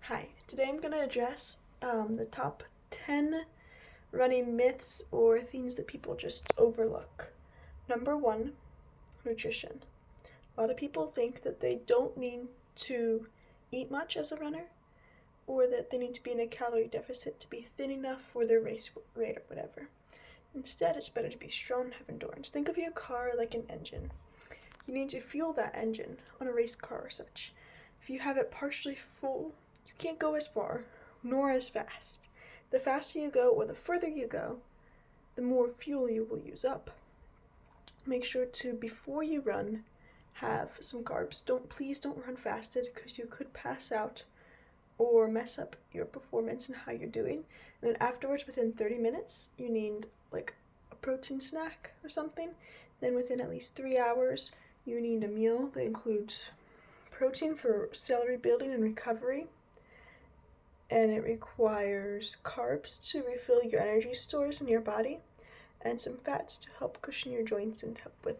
Hi, today I'm going to address the top 10 running myths or things that people just overlook. Number one, nutrition. A lot of people think that they don't need to eat much as a runner or that they need to be in a calorie deficit to be thin enough for their race rate or whatever. Instead, it's better to be strong and have endurance. Think of your car like an engine. You need to fuel that engine on a race car or such. If you have it partially full, you can't go as far, nor as fast. The faster you go or the further you go, the more fuel you will use up. Make sure to, before you run, have some carbs. Please don't run fasted because you could pass out or mess up your performance and how you're doing. And then afterwards, within 30 minutes, you need like a protein snack or something. Then within at least 3 hours, you need a meal that includes protein for calorie building and recovery, and it requires carbs to refill your energy stores in your body, and some fats to help cushion your joints and help with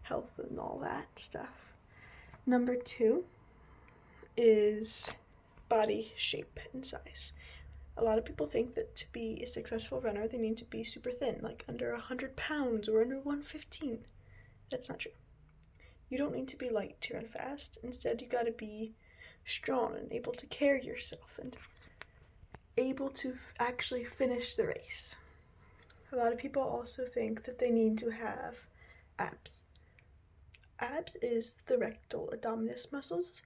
health and all that stuff. Number two is body shape and size. A lot of people think that to be a successful runner, they need to be super thin, like under 100 pounds or under 115. That's not true. You don't need to be light to run fast. Instead, you gotta be strong and able to carry yourself and able to actually finish the race. A lot of people also think that they need to have abs. Abs is the rectal abdominis muscles,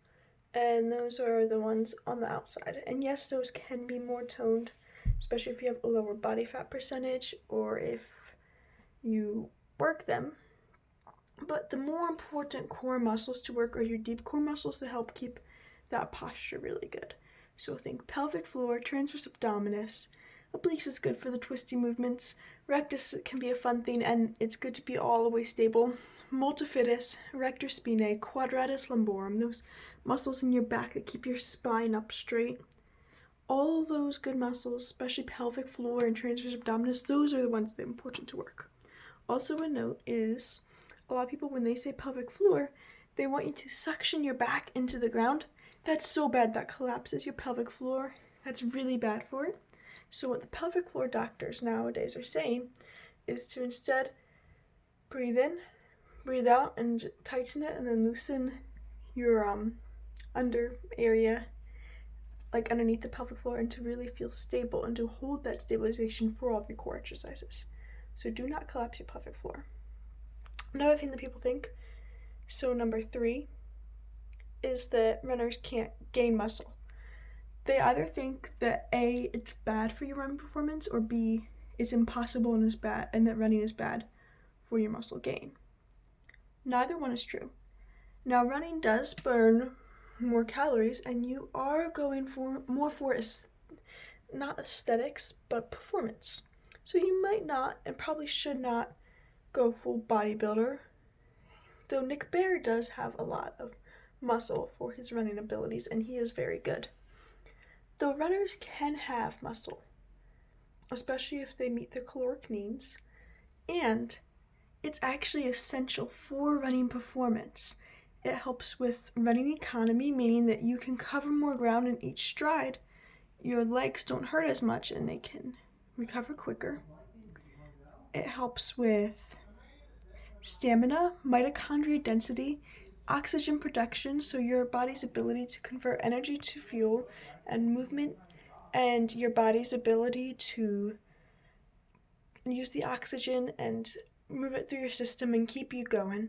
and those are the ones on the outside. And yes, those can be more toned, especially if you have a lower body fat percentage or if you work them. But the more important core muscles to work are your deep core muscles to help keep that posture really good. So think pelvic floor, transverse abdominis. Obliques is good for the twisty movements. Rectus can be a fun thing, and it's good to be all the way stable. Multifidus, rector spinae, quadratus lumborum, those muscles in your back that keep your spine up straight. All those good muscles, especially pelvic floor and transverse abdominis, those are the ones that are important to work. Also a note is, a lot of people, when they say pelvic floor, they want you to suction your back into the ground. That's so bad, that collapses your pelvic floor. That's really bad for it. So what the pelvic floor doctors nowadays are saying is to instead breathe in, breathe out, and tighten it, and then loosen your under area, like underneath the pelvic floor, and to really feel stable and to hold that stabilization for all of your core exercises. So do not collapse your pelvic floor. Another thing that people think, so number 3, is that runners can't gain muscle. They either think that A, it's bad for your running performance, or B, it's impossible and is bad, and that running is bad for your muscle gain. Neither one is true. Now, running does burn more calories, and you are going for more for not aesthetics, but performance. So you might not, and probably should not, go full bodybuilder, though Nick Bear does have a lot of muscle for his running abilities, and he is very good. Though runners can have muscle, especially if they meet their caloric needs, and it's actually essential for running performance. It helps with running economy, meaning that you can cover more ground in each stride. Your legs don't hurt as much and they can recover quicker. It helps with stamina, mitochondria density, oxygen production, so your body's ability to convert energy to fuel, and movement, and your body's ability to use the oxygen and move it through your system and keep you going.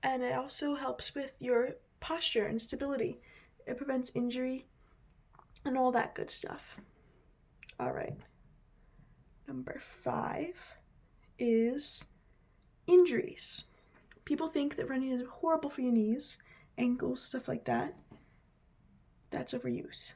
And it also helps with your posture and stability. It prevents injury and all that good stuff. All right. Number 5 is injuries. People think that running is horrible for your knees, ankles, stuff like that. That's overuse.